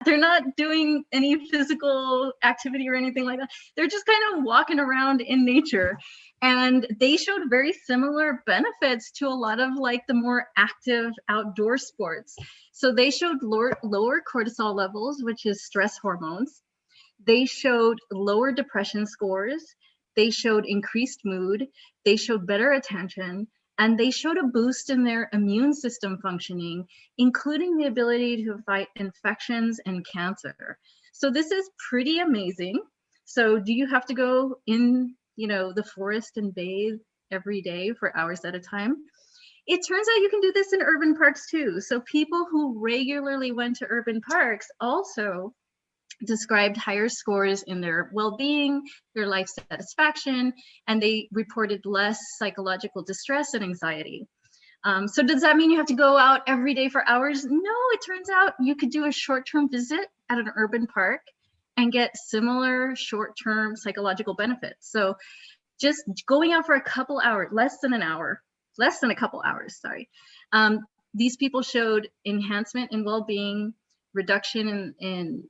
They're not doing any physical activity or anything like that. They're just kind of walking around in nature. And they showed very similar benefits to a lot of like the more active outdoor sports. So they showed lower cortisol levels, which is stress hormones. They showed lower depression scores. They showed increased mood. They showed better attention. And they showed a boost in their immune system functioning, including the ability to fight infections and cancer. So this is pretty amazing. So do you have to go in, the forest and bathe every day for hours at a time? It turns out you can do this in urban parks too. So people who regularly went to urban parks also described higher scores in their well-being, their life satisfaction, and they reported less psychological distress and anxiety. So does that mean you have to go out every day for hours? No, it turns out you could do a short-term visit at an urban park and get similar short-term psychological benefits. So just going out for a couple hours, less than a couple hours, sorry. These people showed enhancement in well-being, reduction in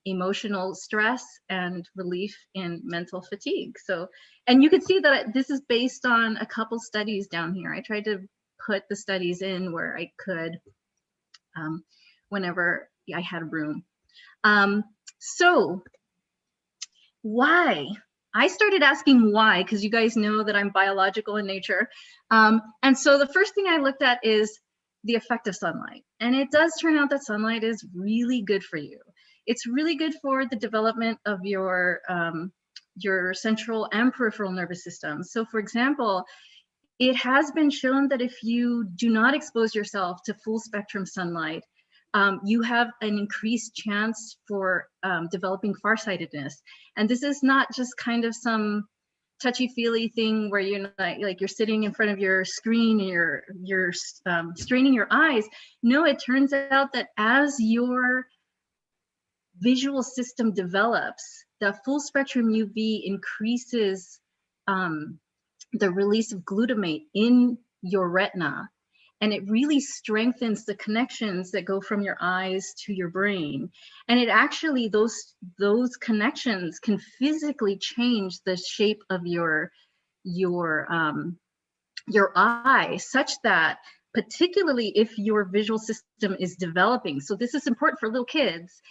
emotional stress, and relief in mental fatigue. So, and you can see that this is based on a couple studies down here. I tried to put the studies in where I could whenever I had room. So why? I started asking why, because you guys know that I'm biological in nature. And so the first thing I looked at is the effect of sunlight. And it does turn out that sunlight is really good for you. It's really good for the development of your central and peripheral nervous system. So for example, it has been shown that if you do not expose yourself to full spectrum sunlight, you have an increased chance for developing farsightedness. And this is not just kind of some touchy-feely thing where you're like you're sitting in front of your screen and you're straining your eyes. No, it turns out that as your visual system develops, the full spectrum UV increases the release of glutamate in your retina, and it really strengthens the connections that go from your eyes to your brain. And it actually, those connections can physically change the shape of your eye, such that particularly if your visual system is developing, so this is important for little kids,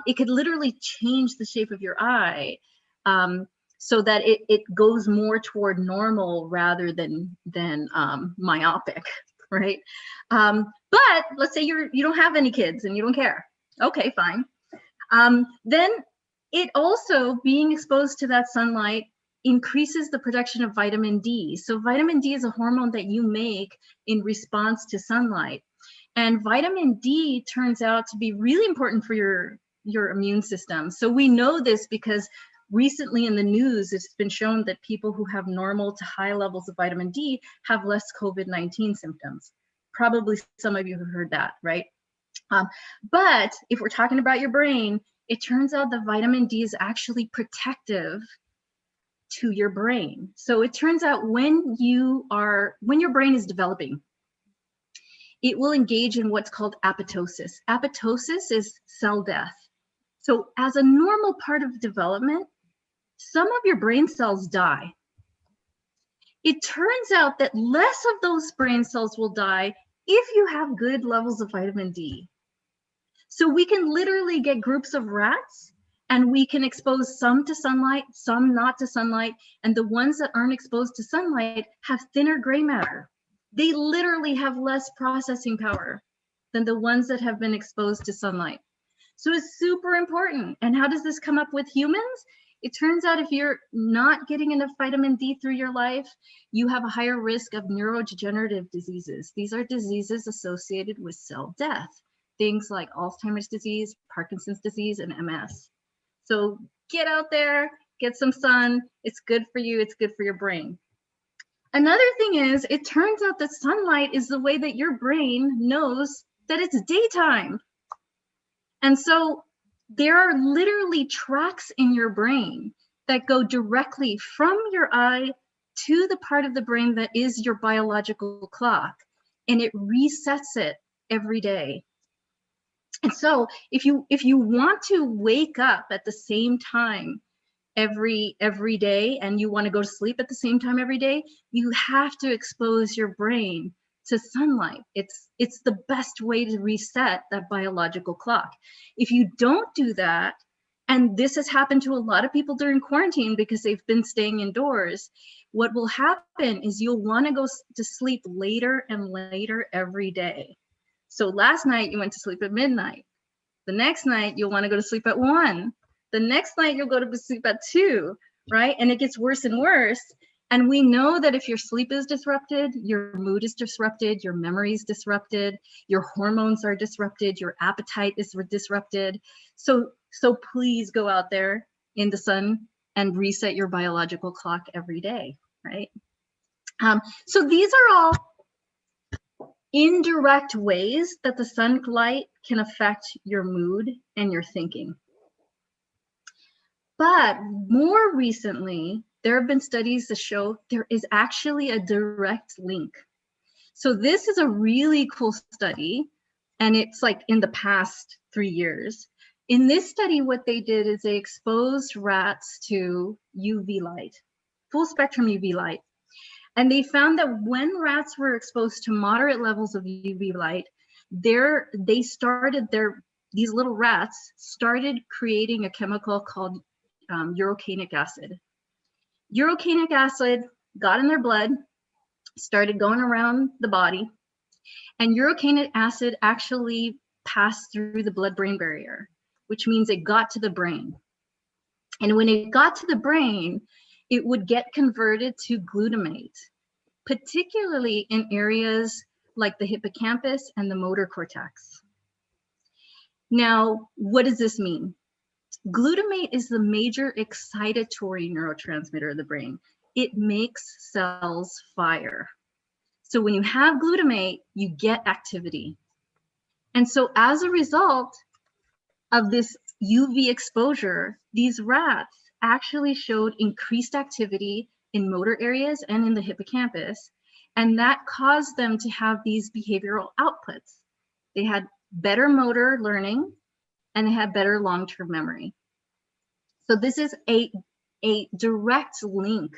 it could literally change the shape of your eye so that it goes more toward normal rather than myopic, right? But let's say you don't have any kids and you don't care. Okay, fine. Then it also, being exposed to that sunlight, increases the production of vitamin D. So vitamin D is a hormone that you make in response to sunlight. And vitamin D turns out to be really important for your immune system. So we know this because recently in the news, it's been shown that people who have normal to high levels of vitamin D have less COVID-19 symptoms. Probably some of you have heard that, right? But if we're talking about your brain, it turns out that vitamin D is actually protective to your brain. So it turns out when your brain is developing, it will engage in what's called apoptosis. Apoptosis is cell death. So as a normal part of development, some of your brain cells die. It turns out that less of those brain cells will die if you have good levels of vitamin D. So we can literally get groups of rats and we can expose some to sunlight, some not to sunlight, and the ones that aren't exposed to sunlight have thinner gray matter. They literally have less processing power than the ones that have been exposed to sunlight. So it's super important. And how does this come up with humans? It turns out if you're not getting enough vitamin D through your life, you have a higher risk of neurodegenerative diseases. These are diseases associated with cell death, things like Alzheimer's disease, Parkinson's disease, and MS. So get out there, get some sun. It's good for you. It's good for your brain. Another thing is, it turns out that sunlight is the way that your brain knows that it's daytime. And so there are literally tracks in your brain that go directly from your eye to the part of the brain that is your biological clock, and it resets it every day. And so if you want to wake up at the same time every day, and you want to go to sleep at the same time every day, you have to expose your brain to sunlight. It's the best way to reset that biological clock. If you don't do that, and this has happened to a lot of people during quarantine because they've been staying indoors, what will happen is you'll want to go to sleep later and later every day. So last night you went to sleep at midnight. The next night you'll want to go to sleep at 1. The next night you'll go to sleep at 2, right? And it gets worse and worse. And we know that if your sleep is disrupted, your mood is disrupted, your memory is disrupted, your hormones are disrupted, your appetite is disrupted. So please go out there in the sun and reset your biological clock every day, right? So these are all indirect ways that the sunlight can affect your mood and your thinking. But more recently, there have been studies that show there is actually a direct link. So this is a really cool study, and it's like in the past 3 years. In this study, what they did is they exposed rats to UV light, full spectrum UV light. And they found that when rats were exposed to moderate levels of UV light, these little rats started creating a chemical called urocanic acid. Urocanic acid got in their blood, started going around the body, and urocanic acid actually passed through the blood-brain barrier, which means it got to the brain. And when it got to the brain, it would get converted to glutamate, particularly in areas like the hippocampus and the motor cortex. Now, what does this mean? Glutamate is the major excitatory neurotransmitter of the brain. It makes cells fire. So when you have glutamate, you get activity. And so as a result of this UV exposure, these rats actually showed increased activity in motor areas and in the hippocampus. And that caused them to have these behavioral outputs. They had better motor learning, and they had better long-term memory. So this is a direct link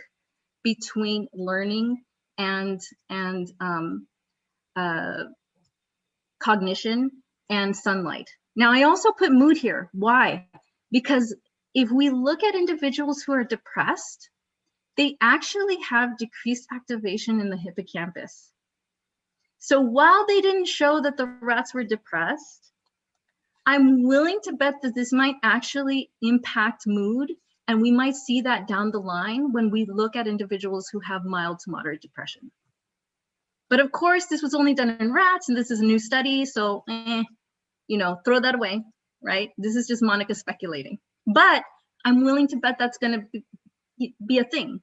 between learning and cognition and sunlight. Now, I also put mood here. Why? Because if we look at individuals who are depressed, they actually have decreased activation in the hippocampus. So while they didn't show that the rats were depressed, I'm willing to bet that this might actually impact mood, and we might see that down the line when we look at individuals who have mild to moderate depression. But of course, this was only done in rats, and this is a new study, so throw that away, right? This is just Monica speculating. But I'm willing to bet that's going to be a thing.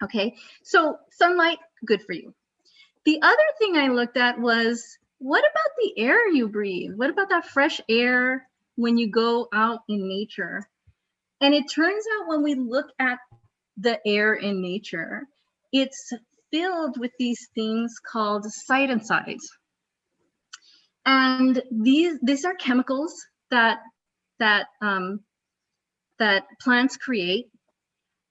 Okay, so sunlight, good for you. The other thing I looked at was, what about the air you breathe? What about that fresh air when you go out in nature? And it turns out when we look at the air in nature, it's filled with these things called phytocytes. And these are chemicals that plants create,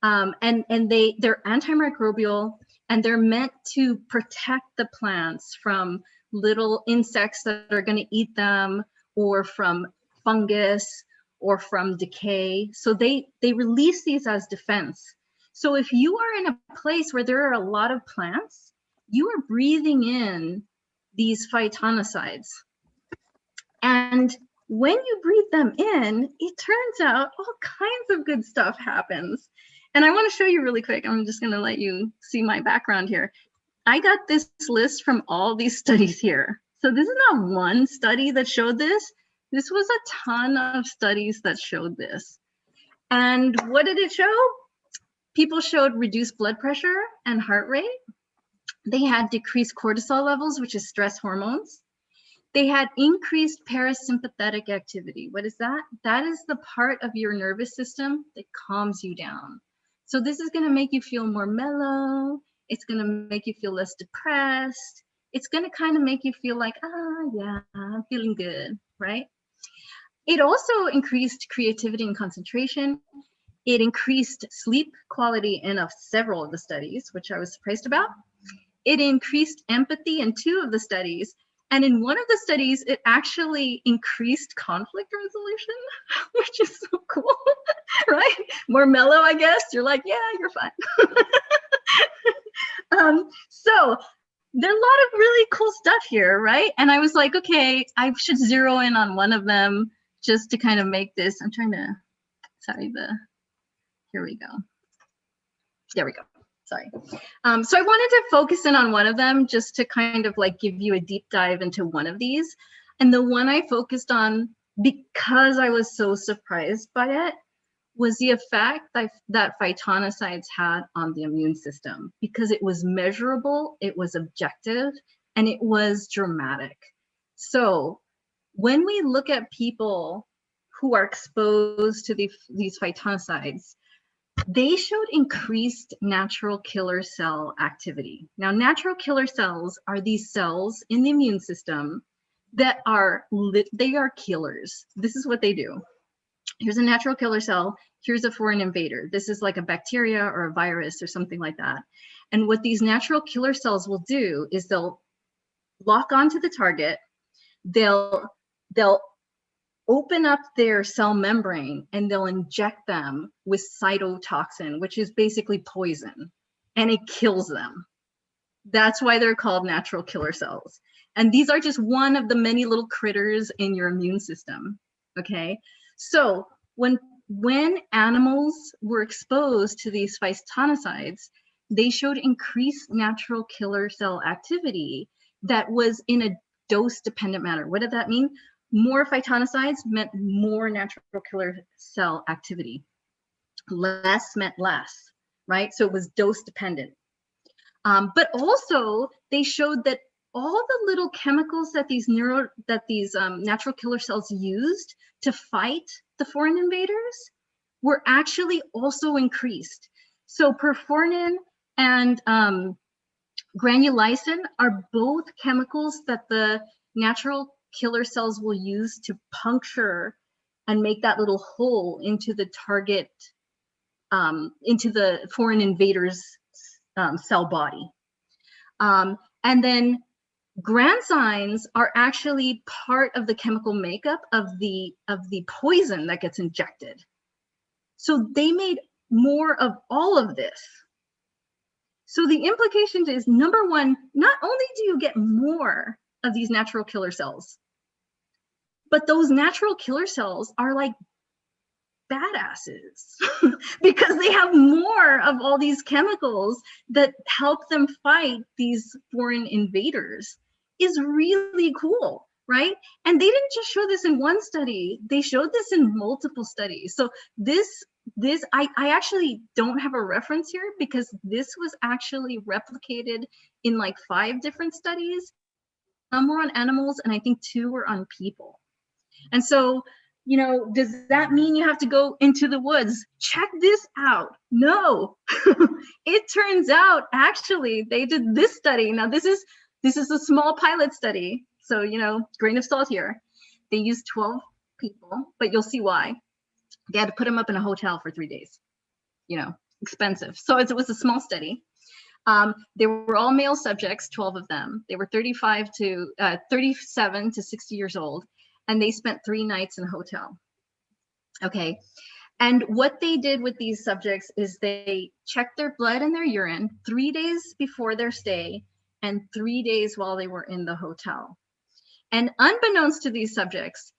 and they're antimicrobial, and they're meant to protect the plants from little insects that are going to eat them, or from fungus, or from decay. So they release these as defense. So if you are in a place where there are a lot of plants, you are breathing in these phytocytes. And when you breathe them in, it turns out all kinds of good stuff happens. And I want to show you really quick. I'm just going to let you see my background here. I got this list from all these studies here. So this is not one study that showed this. This was a ton of studies that showed this. And what did it show? People showed reduced blood pressure and heart rate. They had decreased cortisol levels, which is stress hormones. They had increased parasympathetic activity. What is that? That is the part of your nervous system that calms you down. So this is going to make you feel more mellow. It's going to make you feel less depressed. It's going to kind of make you feel like, yeah, I'm feeling good. right? It also increased creativity and concentration. It increased sleep quality in several of the studies, which I was surprised about. It increased empathy in 2 of the studies. And in one of the studies, it actually increased conflict resolution, which is so cool, right? More mellow, I guess. You're like, yeah, you're fine. So there's a lot of really cool stuff here, right? And I was like, okay, I should zero in on one of them just to kind of make this. I'm trying to, sorry, here we go. There we go. Sorry. So I wanted to focus in on one of them just to kind of like give you a deep dive into one of these. And the one I focused on, because I was so surprised by it, was the effect that phytoncides had on the immune system, because it was measurable, it was objective, and it was dramatic. So when we look at people who are exposed to these phytoncides, they showed increased natural killer cell activity. Now, natural killer cells are these cells in the immune system that they are killers. This is what they do. Here's a natural killer cell. Here's a foreign invader. This is like a bacteria or a virus or something like that. And what these natural killer cells will do is they'll lock onto the target. They'll open up their cell membrane and they'll inject them with cytotoxin, which is basically poison, and it kills them. That's why they're called natural killer cells. And these are just one of the many little critters in your immune system, okay? So when animals were exposed to these phytoncides, they showed increased natural killer cell activity that was in a dose-dependent manner. What did that mean? More phytoncides meant more natural killer cell activity. Less meant less, right? So it was dose-dependent. But also, they showed that all the little chemicals that these natural killer cells used to fight the foreign invaders were actually also increased. So perforin and granulysin are both chemicals that the natural killer cells will use to puncture and make that little hole into the target, into the foreign invader's cell body. And then granzymes are actually part of the chemical makeup of the poison that gets injected. So they made more of all of this. So the implication is, number one, not only do you get more of these natural killer cells, but those natural killer cells are like badasses because they have more of all these chemicals that help them fight these foreign invaders. Is really cool, right? And they didn't just show this in one study, they showed this in multiple studies. So I actually don't have a reference here because this was actually replicated in like 5 different studies. Some were on animals and I think 2 were on people. And so, you know, does that mean you have to go into the woods? Check this out. No, it turns out actually they did this study. Now this is a small pilot study. So, you know, grain of salt here. They used 12 people, but you'll see why. They had to put them up in a hotel for 3 days, you know, expensive. So it was a small study. They were all male subjects, 12 of them. They were 37 to 60 years old. And they spent 3 nights in a hotel. Okay. And what they did with these subjects is they checked their blood and their urine 3 days before their stay and 3 days while they were in the hotel. And unbeknownst to these subjects,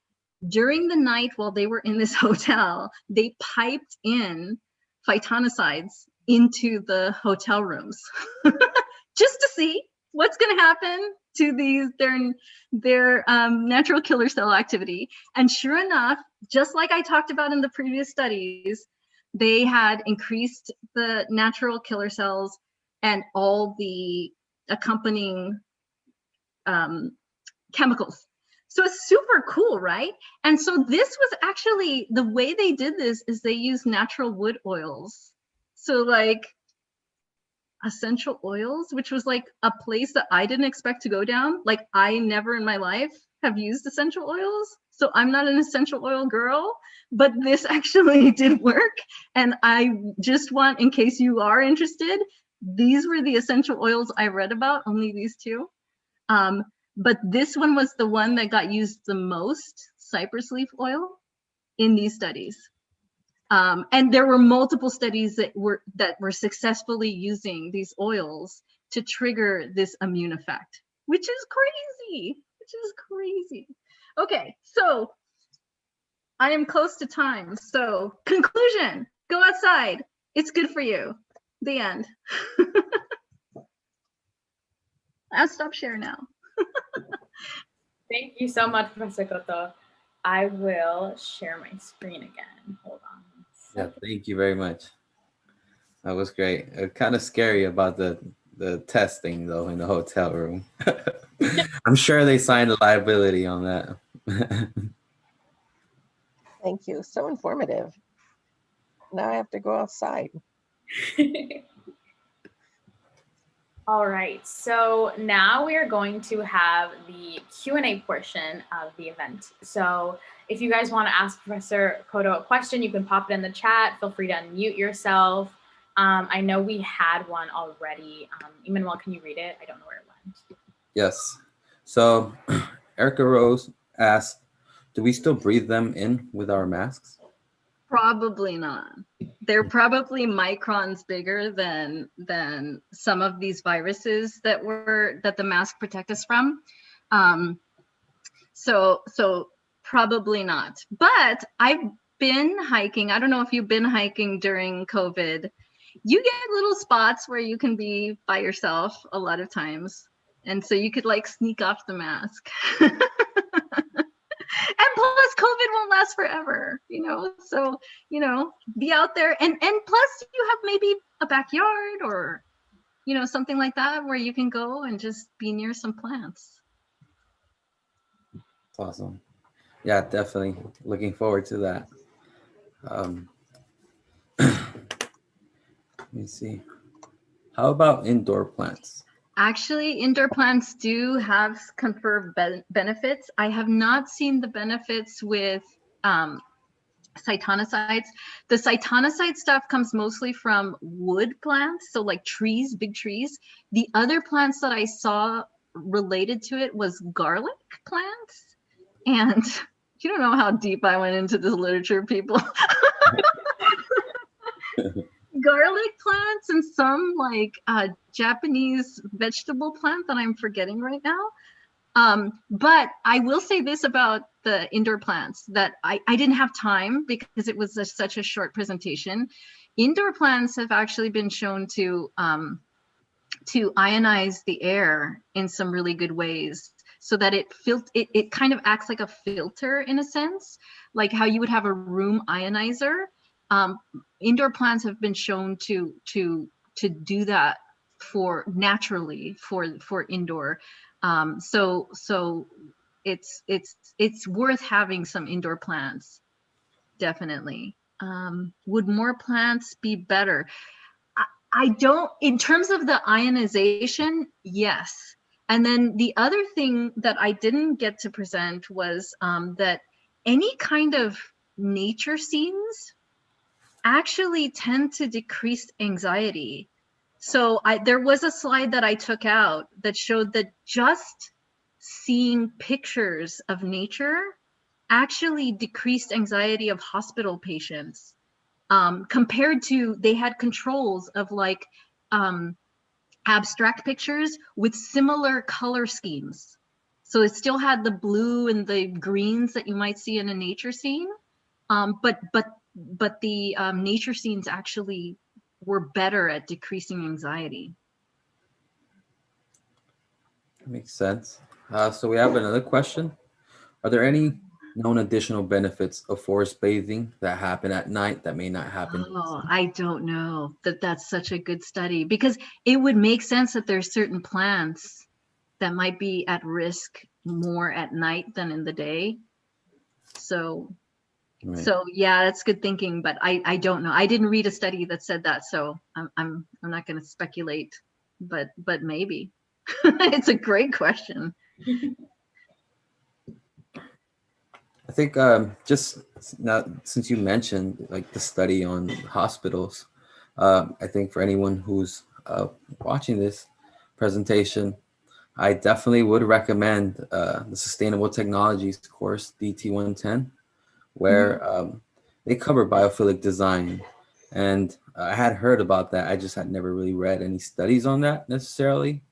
during the night while they were in this hotel, they piped in phytoncides into the hotel rooms just to see what's going to happen to their natural killer cell activity. And sure enough, just like I talked about in the previous studies, they had increased the natural killer cells and all the accompanying chemicals. So it's super cool, right? And so this was actually, the way they did this is they used natural wood oils. So like essential oils, which was like a place that I didn't expect to go down. Like I never in my life have used essential oils. So I'm not an essential oil girl, but this actually did work. And I just want, in case you are interested, these were the essential oils I read about, only these two. But this one was the one that got used the most, cypress leaf oil, in these studies. And there were multiple studies that were successfully using these oils to trigger this immune effect, which is crazy, Okay, so I am close to time. So conclusion, go outside. It's good for you. The end. I'll stop sharing now. Thank you so much, Professor Cotto. I will share my screen again. Hold on. Yeah, thank you very much. That was great. Kind of scary about the testing though in the hotel room. I'm sure they signed a liability on that. Thank you. So informative. Now I have to go outside. All right, so now we are going to have the Q&A portion of the event. So if you guys want to ask Professor Cotto a question, you can pop it in the chat. Feel free to unmute yourself. I know we had one already. Emmanuel, can you read it? I don't know where it went. Yes. So Erica Rose asked, do we still breathe them in with our masks? Probably not. They're probably microns bigger than some of these viruses that the mask protect us from. So probably not. But I've been hiking. I don't know if you've been hiking during COVID. You get little spots where you can be by yourself a lot of times. And so you could like sneak off the mask. And plus COVID won't last forever, so be out there, and plus you have maybe a backyard or something like that where you can go and just be near some plants. That's awesome. Yeah, definitely looking forward to that. Let me see, how about indoor plants? Actually, indoor plants do have confer benefits. I have not seen the benefits with cytonocytes. The cytonocyte stuff comes mostly from wood plants, so like trees, big trees. The other plants that I saw related to it was garlic plants. And you don't know how deep I went into this literature, people. Garlic plants and some like Japanese vegetable plant that I'm forgetting right now. But I will say this about the indoor plants, that I didn't have time because it was such a short presentation. Indoor plants have actually been shown to ionize the air in some really good ways, so that it kind of acts like a filter in a sense, like how you would have a room ionizer. Indoor plants have been shown to do that naturally for indoor. So it's worth having some indoor plants, definitely. Would more plants be better? I don't, in terms of the ionization, yes. And then the other thing that I didn't get to present was that any kind of nature scenes actually tend to decrease anxiety. So there was a slide that I took out that showed that just seeing pictures of nature actually decreased anxiety of hospital patients, compared to, they had controls of like abstract pictures with similar color schemes. So it still had the blue and the greens that you might see in a nature scene, but the nature scenes actually were better at decreasing anxiety. Makes sense. So we have another question. Are there any known additional benefits of forest bathing that happen at night that may not happen? Oh, I don't know. That's such a good study, because it would make sense that there's certain plants that might be at risk more at night than in the day. So Right. So yeah, that's good thinking, but I don't know. I didn't read a study that said that, so I'm not going to speculate, but maybe. It's a great question. I think just now, since you mentioned like the study on hospitals, I think for anyone who's watching this presentation, I definitely would recommend the Sustainable Technologies course, DT110, where they cover biophilic design. And I had heard about that. I just had never really read any studies on that necessarily.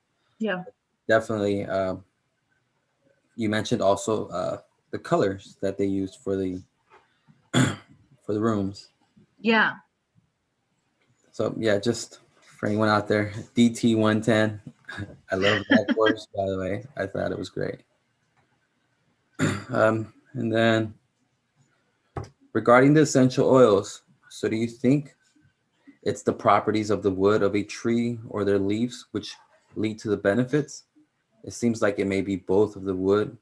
Yeah. Definitely, you mentioned also the colors that they used for the rooms. Yeah. So yeah, just for anyone out there, DT110. I love that course, by the way. I thought it was great. And then regarding the essential oils, so do you think it's the properties of the wood of a tree or their leaves which lead to the benefits? It seems like it may be both the wood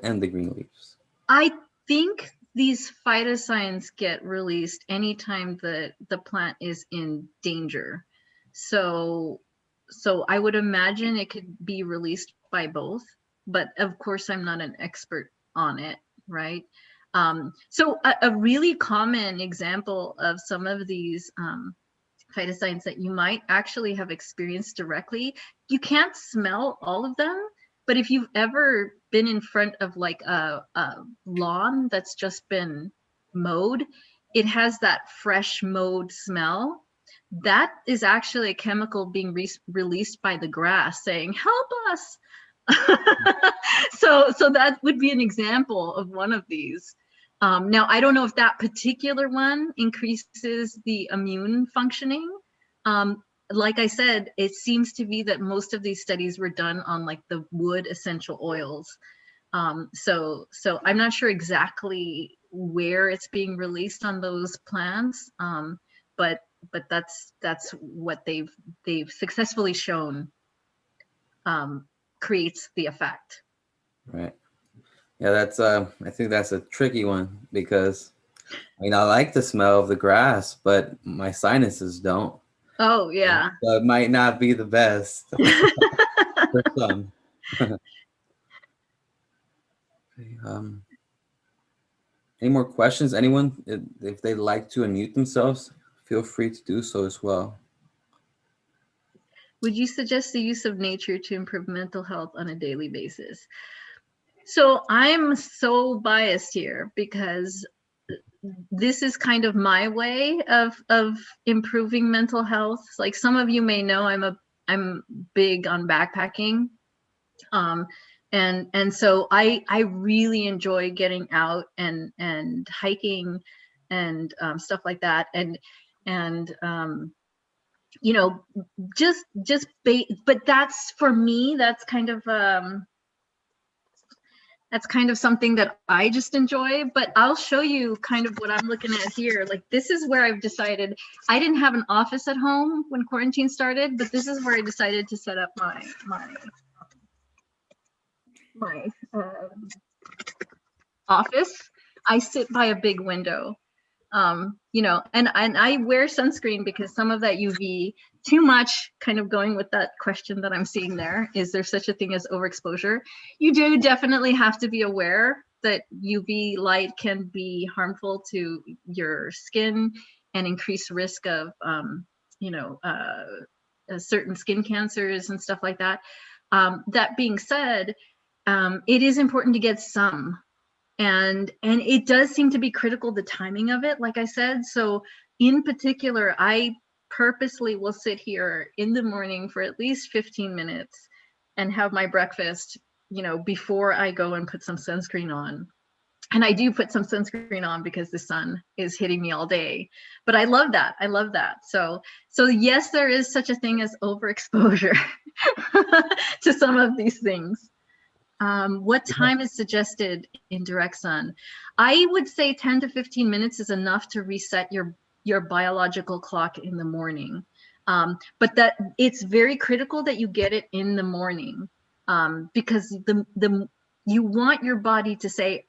and the green leaves. I think these phytocytes get released anytime the plant is in danger. So I would imagine it could be released by both, but of course I'm not an expert on it, right? So a really common example of some of these phytocytes that you might actually have experienced directly, you can't smell all of them, but if you've ever been in front of like a lawn that's just been mowed, it has that fresh mowed smell. That is actually a chemical being released by the grass saying, help us. So that would be an example of one of these. Now, I don't know if that particular one increases the immune functioning. Like I said, it seems to be that most of these studies were done on like the wood essential oils. So I'm not sure exactly where it's being released on those plants, but that's what they've successfully shown creates the effect. Right. Yeah, that's I think that's a tricky one because I like the smell of the grass, but my sinuses don't. Oh yeah. So it might not be the best for some. Any more questions? Anyone, if they'd like to unmute themselves, feel free to do so as well. Would you suggest the use of nature to improve mental health on a daily basis? So I'm so biased here because this is kind of my way of improving mental health. Like some of you may know, I'm big on backpacking. And so I really enjoy getting out and hiking and stuff like that. And you know, but that's for me, that's kind of something that I just enjoy. But I'll show you kind of what I'm looking at here. Like this is where I've decided, I didn't have an office at home when quarantine started, but this is where I decided to set up my office. I sit by a big window, you know, and I wear sunscreen because some of that UV, too much, kind of going with that question that I'm seeing there, is there such a thing as overexposure? You do definitely have to be aware that UV light can be harmful to your skin and increase risk of, you know, certain skin cancers and stuff like that. That being said, it is important to get some. And it does seem to be critical, the timing of it, like I said. So in particular, I purposely will sit here in the morning for at least 15 minutes and have my breakfast, you know, before I go and put some sunscreen on. And I do put some sunscreen on because the sun is hitting me all day. But I love that. I love that. So yes, there is such a thing as overexposure to some of these things. What time is suggested in direct sun? I would say 10 to 15 minutes is enough to reset your biological clock in the morning. But that it's very critical that you get it in the morning, because you want your body to say,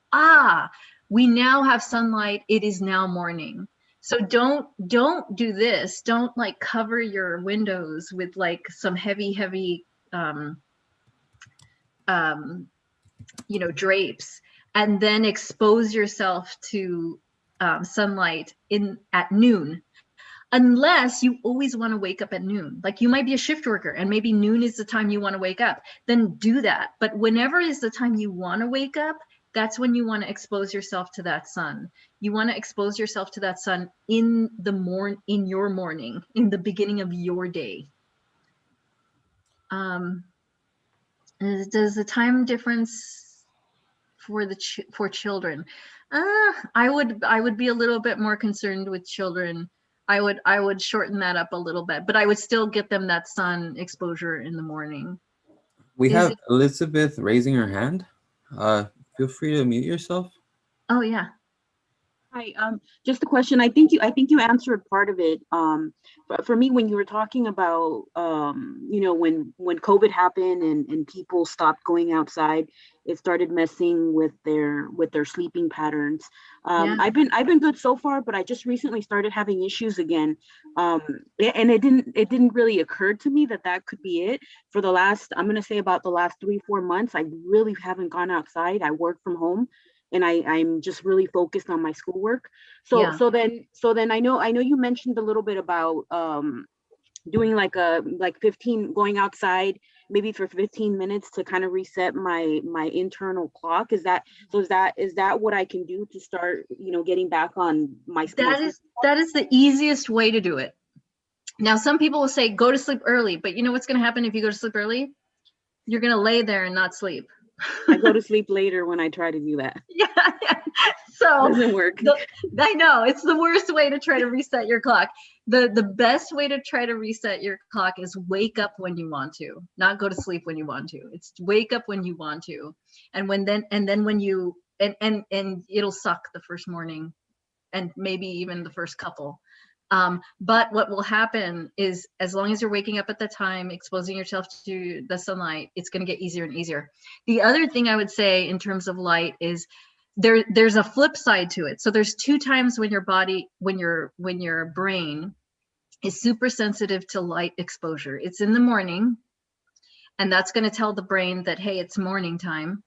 we now have sunlight, it is now morning. So don't do this. Don't like cover your windows with like some heavy you know, drapes and then expose yourself to sunlight at noon. Unless you always want to wake up at noon. Like you might be a shift worker and maybe noon is the time you want to wake up, then do that. But whenever is the time you want to wake up, that's when you want to expose yourself to that sun. You want to expose yourself to that sun in your morning, in the beginning of your day. Does the time difference for children? I would be a little bit more concerned with children. I would shorten that up a little bit, but I would still get them that sun exposure in the morning. We have Elizabeth raising her hand. Feel free to mute yourself. Oh yeah. Hi, just a question. I think you answered part of it. But for me, when you were talking about, you know, when COVID happened and people stopped going outside, it started messing with their sleeping patterns. Yeah. I've been good so far, but I just recently started having issues again. And it didn't really occur to me that could be it. For the last, I'm gonna say about the last 3-4 months, I really haven't gone outside. I work from home. And I'm just really focused on my schoolwork. So then I know you mentioned a little bit about doing like 15, going outside maybe for 15 minutes to kind of reset my internal clock. Is that what I can do to start, you know, getting back on my that is the easiest way to do it. Now some people will say go to sleep early, but you know what's going to happen if you go to sleep early? You're going to lay there and not sleep. I go to sleep later when I try to do that. Yeah. So it doesn't work. I know it's the worst way to try to reset your clock. The best way to try to reset your clock is wake up when you want to, not go to sleep when you want to. It's wake up when you want to, and then when you and it'll suck the first morning, and maybe even the first couple. But what will happen is, as long as you're waking up at the time, exposing yourself to the sunlight, it's going to get easier and easier. The other thing I would say in terms of light is there's a flip side to it. So there's 2 times when your body, when your brain is super sensitive to light exposure. It's in the morning, and that's going to tell the brain that, hey, it's morning time,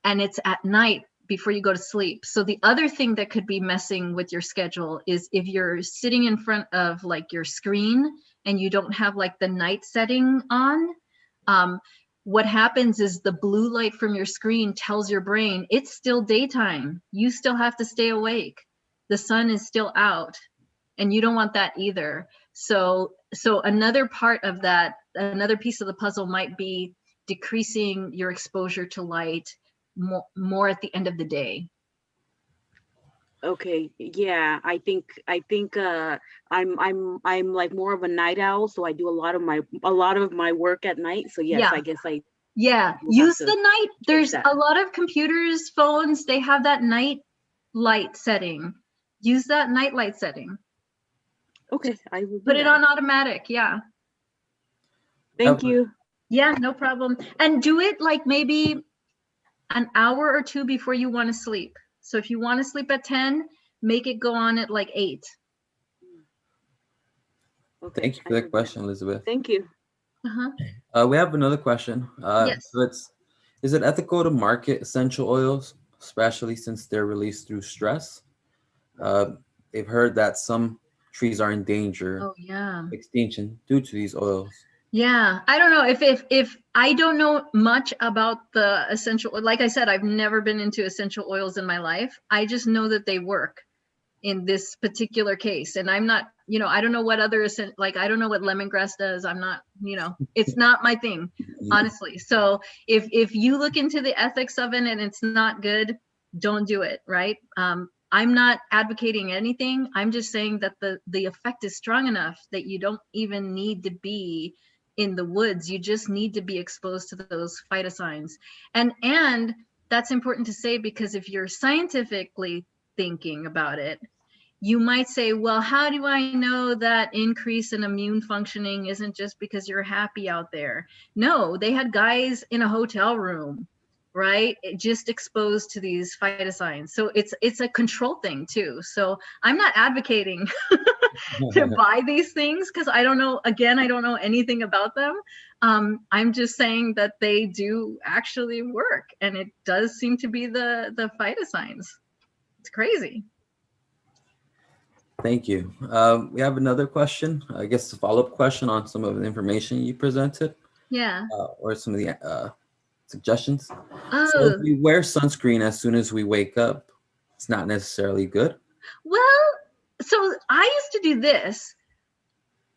and it's at night before you go to sleep. So the other thing that could be messing with your schedule is if you're sitting in front of like your screen and you don't have like the night setting on, what happens is the blue light from your screen tells your brain it's still daytime. You still have to stay awake. The sun is still out, and you don't want that either. So another part of that, another piece of the puzzle might be decreasing your exposure to light more at the end of the day. Okay, yeah, I think I'm like more of a night owl, so I do a lot of my work at night. So yes, Yeah. I guess Use the night. There's a lot of computers, phones, they have that night light setting. Use that night light setting. Okay, I will put it on automatic. Yeah. Thank you. Yeah, no problem. And do it like maybe an hour or 2 before you want to sleep. So if you want to sleep at 10, make it go on at like 8. Okay. Thank you for that question, Elizabeth. Thank you. We have another question. Yes. So is it ethical to market essential oils, especially since they're released through stress? They've heard that some trees are in danger of extinction due to these oils. Yeah, I don't know if I don't know much about the essential, like I said, I've never been into essential oils in my life. I just know that they work in this particular case. And I'm not, I don't know what other, like, I don't know what lemongrass does. I'm not, it's not my thing, honestly. So if you look into the ethics of it and it's not good, don't do it, right? I'm not advocating anything. I'm just saying that the effect is strong enough that you don't even need to be in the woods. You just need to be exposed to those phytocytes. And that's important to say, because if you're scientifically thinking about it, you might say, well, how do I know that increase in immune functioning isn't just because you're happy out there? No, they had guys in a hotel room, right? Just exposed to these phytocytes. So it's a control thing too. So I'm not advocating to buy these things because I don't know, again, I don't know anything about them. I'm just saying that they do actually work, and it does seem to be the phytosigns. It's crazy. Thank you. We have another question, I guess a follow-up question on some of the information you presented, Yeah. or some of the suggestions. So if Oh, we wear sunscreen as soon as we wake up, it's not necessarily good. well, so I used to do this.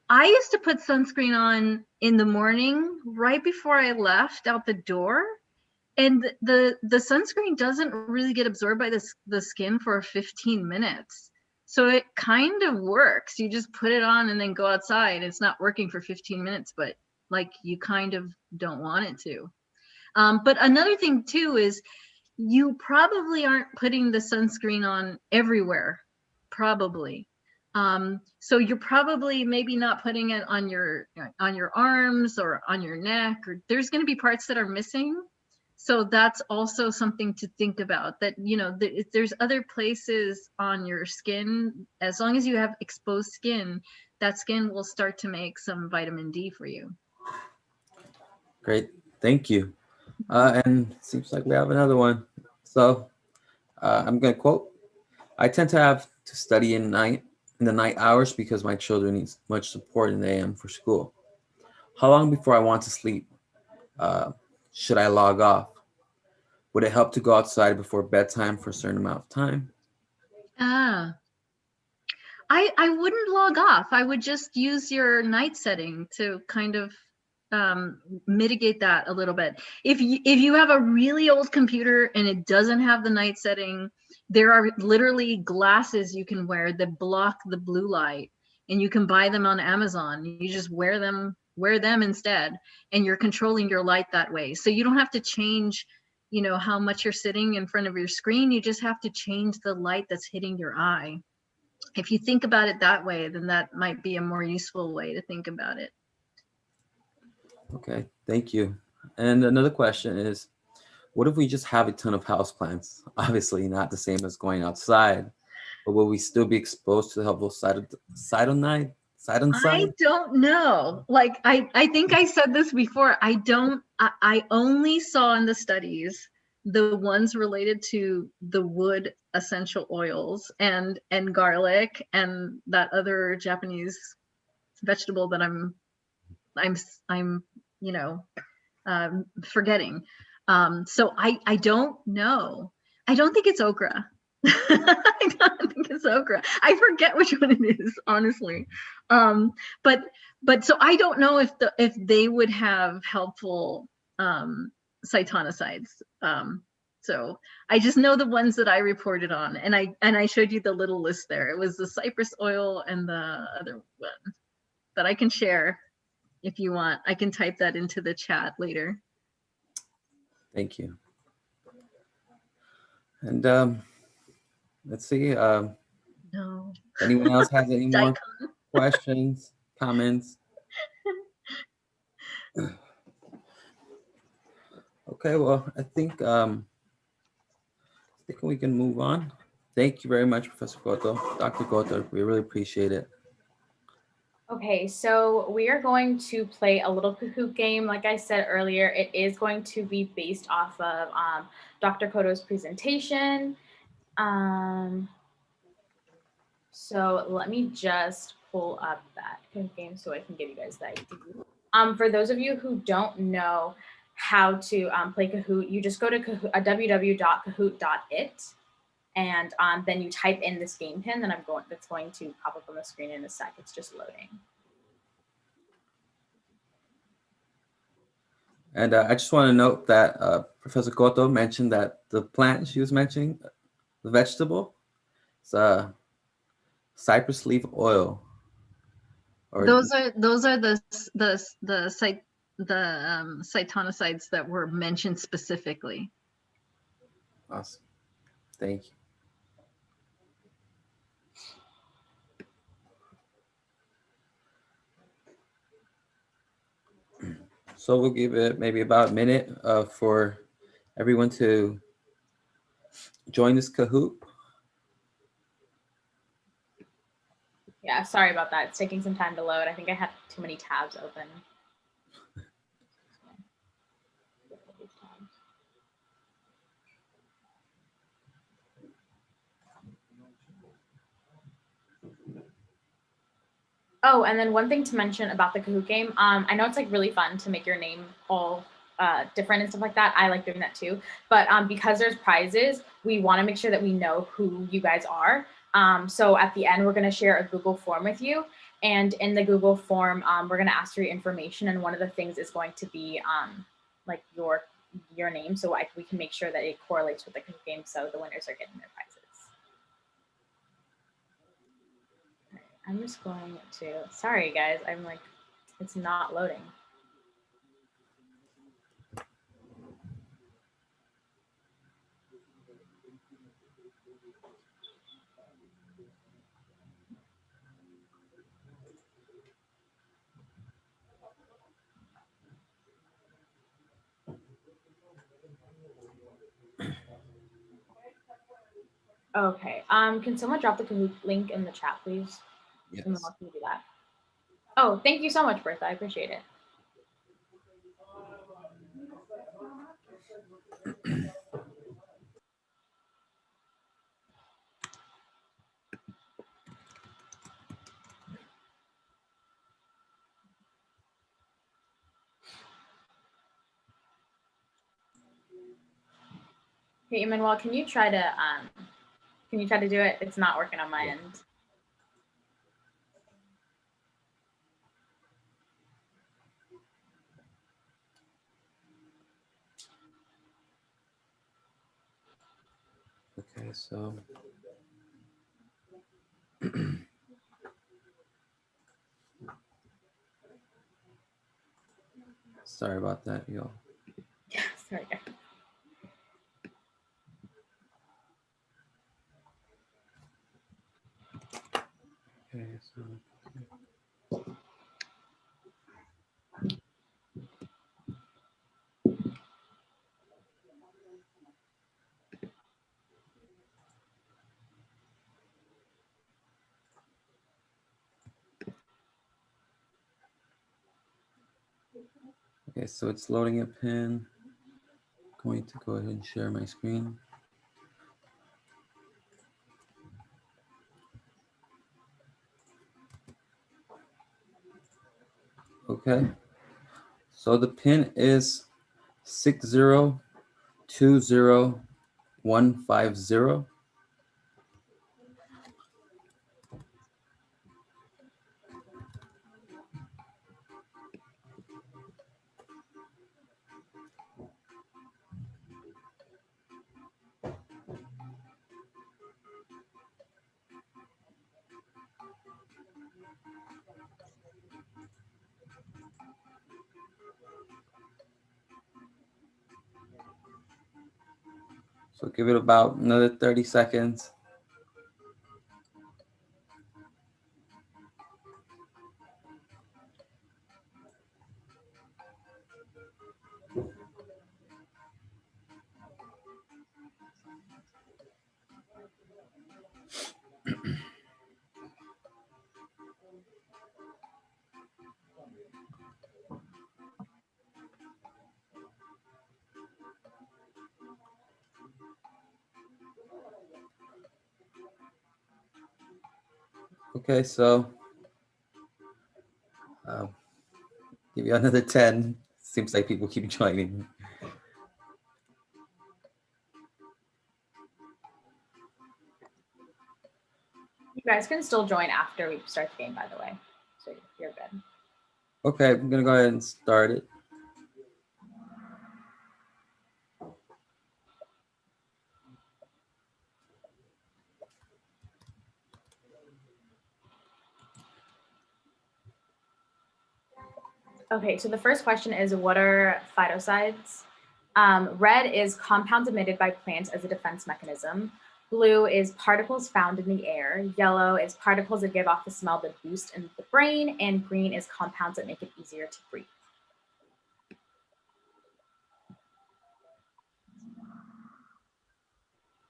I used to put sunscreen on in the morning right before I left out the door. And the sunscreen doesn't really get absorbed by the skin for 15 minutes. So it kind of works. You just put it on and then go outside. It's not working for 15 minutes, but like you kind of don't want it to. But another thing too is you probably aren't putting the sunscreen on everywhere, probably. So you're probably maybe not putting it on your arms or on your neck, or there's going to be parts that are missing. So that's also something to think about, that, you know, there's other places on your skin. As long as you have exposed skin, that skin will start to make some vitamin D for you. Great, thank you. And it seems like we have another one. So I'm going to quote, I tend to have to study in the night hours because my children need much support in the AM for school. How long before I want to sleep? Should I log off? Would it help to go outside before bedtime for a certain amount of time? Ah, I wouldn't log off. I would just use your night setting to kind of mitigate that a little bit. If you have a really old computer and it doesn't have the night setting, there are literally glasses you can wear that block the blue light, and you can buy them on Amazon. You just wear them instead, and you're controlling your light that way. So you don't have to change, you know, how much you're sitting in front of your screen. You just have to change the light that's hitting your eye. If you think about it that way, then that might be a more useful way to think about it. Okay, thank you. And another question is, what if we just have a ton of houseplants? Obviously not the same as going outside, but will we still be exposed to the helpful cytosine? I don't know. Like I think I said this before. I only saw in the studies the ones related to the wood essential oils and garlic and that other Japanese vegetable that I'm you know forgetting. So I don't know. I don't think it's okra. I don't think it's okra. I forget which one it is, honestly. But so I don't know if they would have helpful cytonicides. So I just know the ones that I reported on, and I showed you the little list there. It was the cypress oil and the other one that I can share if you want. I can type that into the chat later. Thank you. And let's see. No. Anyone else has any more Daikon. questions, comments? Okay, well, I think we can move on. Thank you very much, Professor Goto, Dr. Goto. We really appreciate it. Okay, so we are going to play a little Kahoot game. Like I said earlier, it is going to be based off of Dr. Koto's presentation. So let me just pull up that Kahoot game so I can give you guys the ID. For those of you who don't know how to play Kahoot, you just go to www.kahoot.it. And then you type in this game pin that's going to pop up on the screen in a sec. It's just loading. And I just want to note that Professor Goto mentioned that the plant she was mentioning, the vegetable, it's cypress leaf oil. Those are the cytonicides that were mentioned specifically. Awesome. Thank you. So we'll give it maybe about a minute for everyone to join this Kahoot. Yeah, sorry about that. It's taking some time to load. I think I had too many tabs open. Oh, and then one thing to mention about the Kahoot game, I know it's like really fun to make your name all different and stuff like that. I like doing that too. But because there's prizes, we want to make sure that we know who you guys are. So at the end, we're going to share a Google form with you. And in the Google form, we're going to ask for your information. And one of the things is going to be like your name. So we can make sure that it correlates with the Kahoot game. So the winners are getting their prizes. I'm just going to, sorry guys, I'm like, it's not loading. Okay, can someone drop the Kahoot link in the chat, please? Yes. Someone else can do that. Oh, thank you so much, Bertha, I appreciate it. Hey, Emmanuel, can you try to do it? It's not working on my end. Okay, so sorry about that, y'all. Yeah, sorry guys. Okay, so okay, so it's loading a pin. I'm going to go ahead and share my screen. Okay, so the pin is 6020150. So give it about another 30 seconds. Okay, so give you another 10. Seems like people keep joining. You guys can still join after we start the game, by the way. So you're good. Okay, I'm gonna go ahead and start it. Okay, so the first question is, what are phytocytes? Red is compounds emitted by plants as a defense mechanism. Blue is particles found in the air. Yellow is particles that give off the smell that boost in the brain. And green is compounds that make it easier to breathe.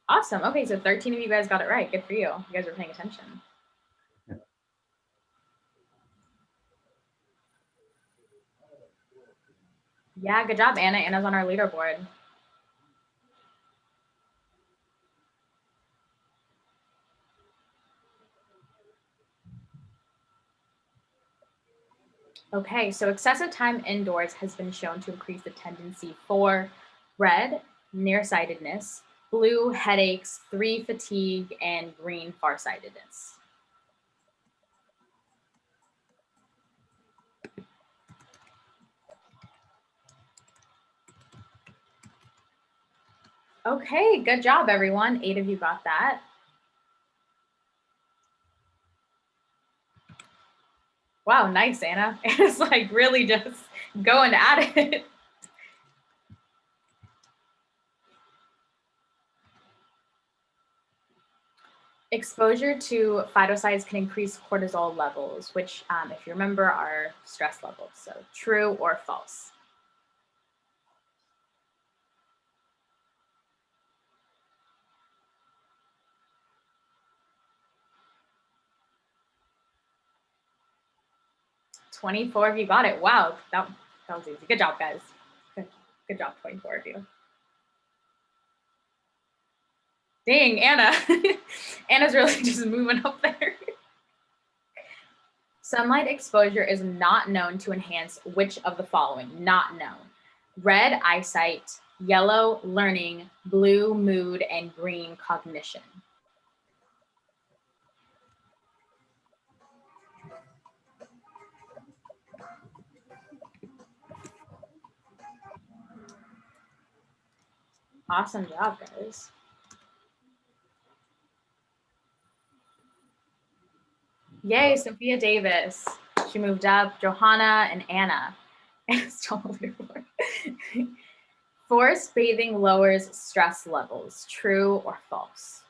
Awesome. Okay, so 13 of you guys got it right. Good for you. You guys are paying attention. Yeah, good job, Anna. Anna's on our leaderboard. Okay, so excessive time indoors has been shown to increase the tendency for red, nearsightedness, blue, headaches, 3, fatigue, and green, farsightedness. Okay, good job, everyone. 8 of you got that. Wow, nice, Anna. It's like really just going at it. Exposure to phytocytes can increase cortisol levels, which, if you remember, are stress levels. So true or false? "24 of you got it. Wow, that was easy. Good job, guys. Good job, 24 of you. Dang, Anna. Anna's really just moving up there. Sunlight exposure is not known to enhance which of the following? Not known. Red, eyesight, yellow, learning, blue, mood, and green, cognition. Awesome job, guys. Yay, Sophia Davis. She moved up. Johanna and Anna. It's totally Forest bathing lowers stress levels. True or false?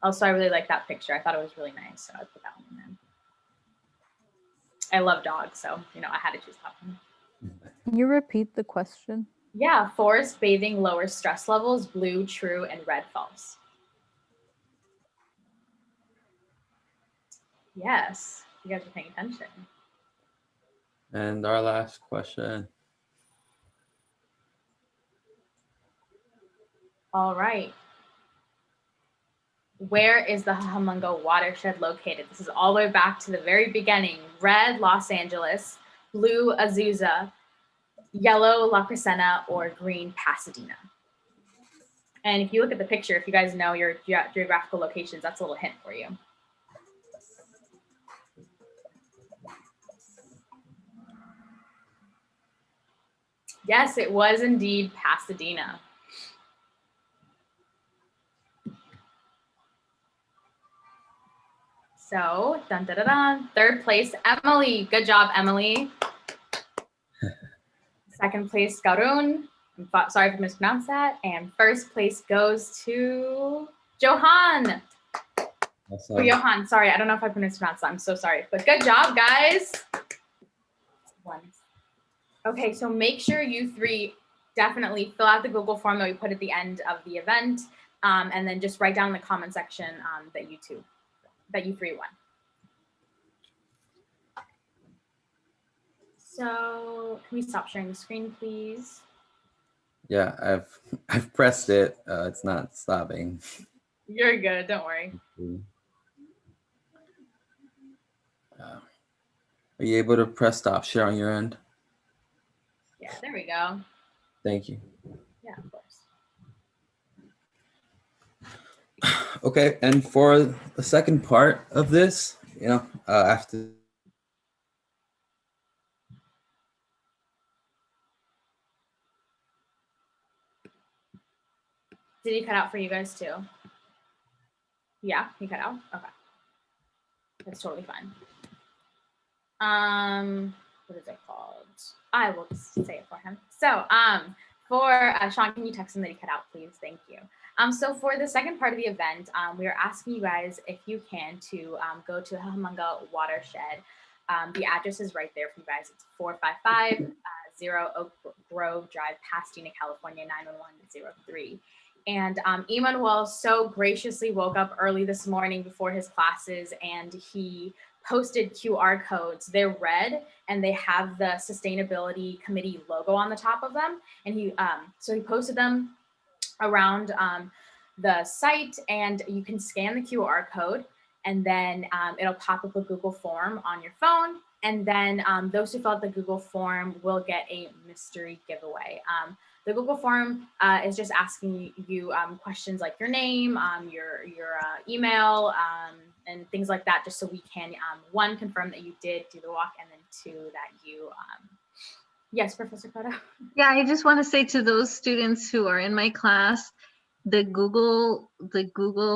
Also, I really like that picture. I thought it was really nice, so I put that one in. I love dogs, so I had to choose that one. Can you repeat the question? Yeah, forest bathing lowers stress levels. Blue, true, and red, false. Yes, you guys are paying attention. And our last question. All right. Where is the Humongo Watershed located? This is all the way back to the very beginning. Red, Los Angeles, blue, Azusa, yellow, La Crescenta, or green, Pasadena. And if you look at the picture, if you guys know your geographical locations, that's a little hint for you. Yes, it was indeed Pasadena. So, dun, dun, dun, dun. Third place, Emily. Good job, Emily. Second place, Garun. I'm sorry if I mispronounced that. And first place goes to Johan. Awesome. Oh, Johan, sorry. I don't know if I mispronounced that. I'm so sorry. But good job, guys. Okay, so make sure you 3 definitely fill out the Google form that we put at the end of the event. And then just write down in the comment section that you 3 won. So can we stop sharing the screen, please? Yeah, I've pressed it. It's not stopping. You're good. Don't worry. Are you able to press stop share on your end? Yeah, there we go. Thank you. Yeah, of course. Okay, and for the second part of this, after Did he cut out for you guys too? Yeah, he cut out? Okay. That's totally fine. What is it called? I will just say it for him. So for Sean, can you text him that he cut out, please? Thank you. So for the second part of the event, we are asking you guys, if you can, to go to Humongo Watershed. The address is right there for you guys. It's 455 Oak Grove Drive, Pasadena, California, 91103. And Emmanuel so graciously woke up early this morning before his classes, and he posted QR codes. They're red and they have the sustainability committee logo on the top of them. And he posted them around the site, and you can scan the QR code, and then it'll pop up a Google form on your phone. And then those who fill out the Google form will get a mystery giveaway. The Google form is just asking you questions like your name, your email, and things like that, just so we can, one, confirm that you did do the walk, and then two, that you, yes, Professor Cotto? Yeah, I just want to say to those students who are in my class, the Google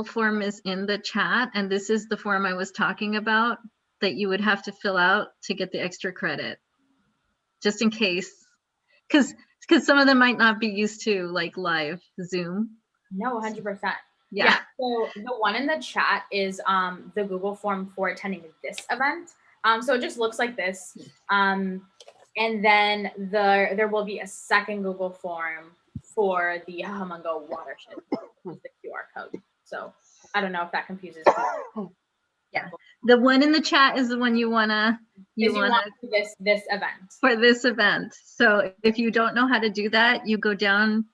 form is in the chat, and this is the form I was talking about that you would have to fill out to get the extra credit, just in case, because some of them might not be used to like live Zoom. No, 100%. Yeah. So the one in the chat is the Google form for attending this event. So it just looks like this. And then there will be a second Google form for the Humongo Watershed, with the QR code. So I don't know if that confuses people. Yeah, the one in the chat is the one you want this event. For this event. So if you don't know how to do that, you go down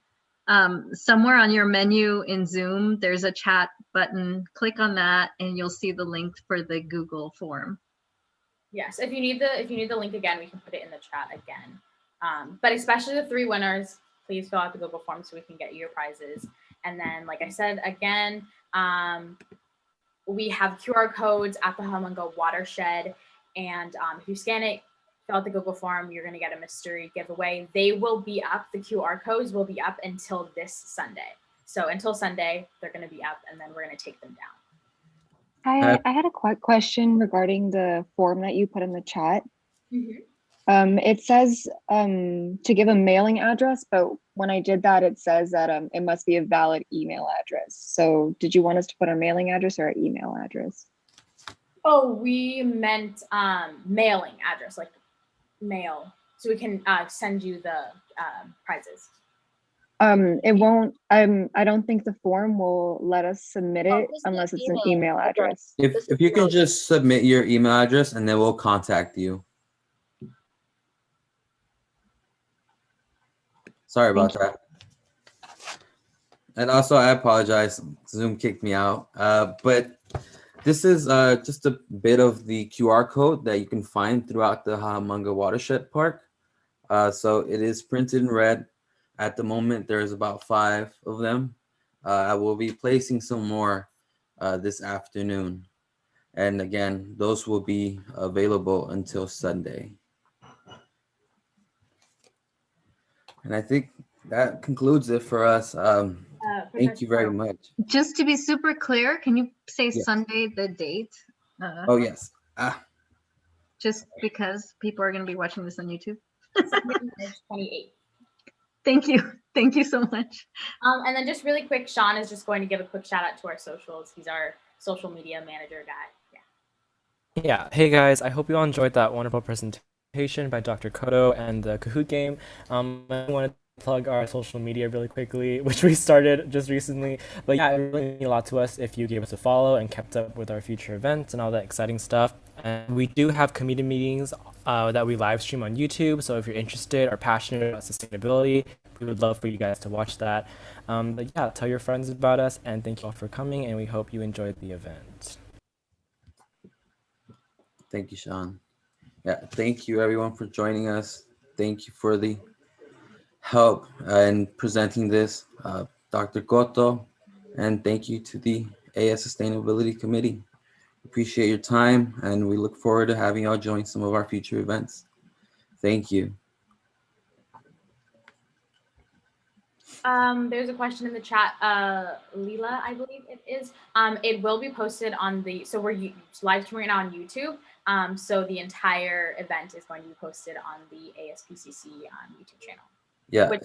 somewhere on your menu in Zoom, there's a chat button, click on that, and you'll see the link for the Google form. Yes, if you need the link again, we can put it in the chat again. But especially the 3 winners, please fill out the Google form so we can get you your prizes. And then, like I said, again, we have QR codes at the Humongo Watershed. And if you scan it, fill out the Google form, you're going to get a mystery giveaway. They will be up. The QR codes will be up until this Sunday. So until Sunday, they're going to be up, and then we're going to take them down. I had a quick question regarding the form that you put in the chat. Mm-hmm. It says to give a mailing address, but when I did that, it says that it must be a valid email address. So did you want us to put our mailing address or our email address? Oh, we meant mailing address, like mail, so we can send you the prizes. It won't. I don't think the form will let us submit it unless it's an email address. If you can just submit your email address, and then we'll contact you. Sorry about that. And also, I apologize. Zoom kicked me out. But this is just a bit of the QR code that you can find throughout the Humongo Watershed Park. So it is printed in red. At the moment, there's about 5 of them. I will be placing some more this afternoon. And again, those will be available until Sunday. And I think that concludes it for us. Thank you very much. Just to be super clear, can you say Yes. Sunday, the date? Oh, yes. Just because people are going to be watching this on YouTube. Sunday, March 28th. Thank you. Thank you so much. And then just really quick, Sean is just going to give a quick shout out to our socials. He's our social media manager guy. Yeah. Hey guys, I hope you all enjoyed that wonderful presentation by Dr. Cotto and the Kahoot game. I want to plug our social media really quickly, which we started just recently. But yeah, it really means a lot to us if you gave us a follow and kept up with our future events and all that exciting stuff. And we do have community meetings that we live stream on YouTube. So if you're interested or passionate about sustainability, we would love for you guys to watch that. But yeah, tell your friends about us, and thank you all for coming, and we hope you enjoyed the event. Thank you, Sean. Yeah, thank you everyone for joining us. Thank you for the help in presenting this, Dr. Cotto, and thank you to the AS Sustainability Committee. Appreciate your time, and we look forward to having y'all join some of our future events. Thank you. There's a question in the chat, Leela, I believe it is. It will be posted on so we're live streaming it on YouTube. So the entire event is going to be posted on the ASPCC YouTube channel. Yeah. Which,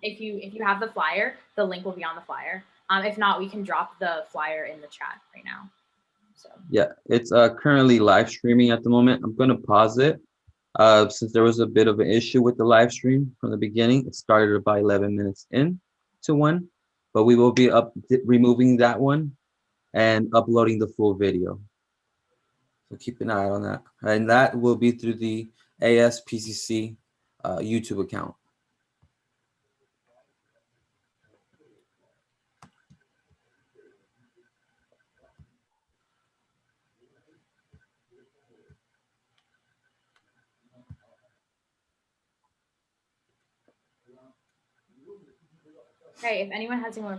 if you have the flyer, the link will be on the flyer. If not, we can drop the flyer in the chat right now. So. Yeah, it's currently live streaming at the moment. I'm going to pause it since there was a bit of an issue with the live stream from the beginning. It started about 11 minutes in to 1, but we will be removing that one and uploading the full video. So keep an eye on that. And that will be through the ASPCC YouTube account. Okay, if anyone has any more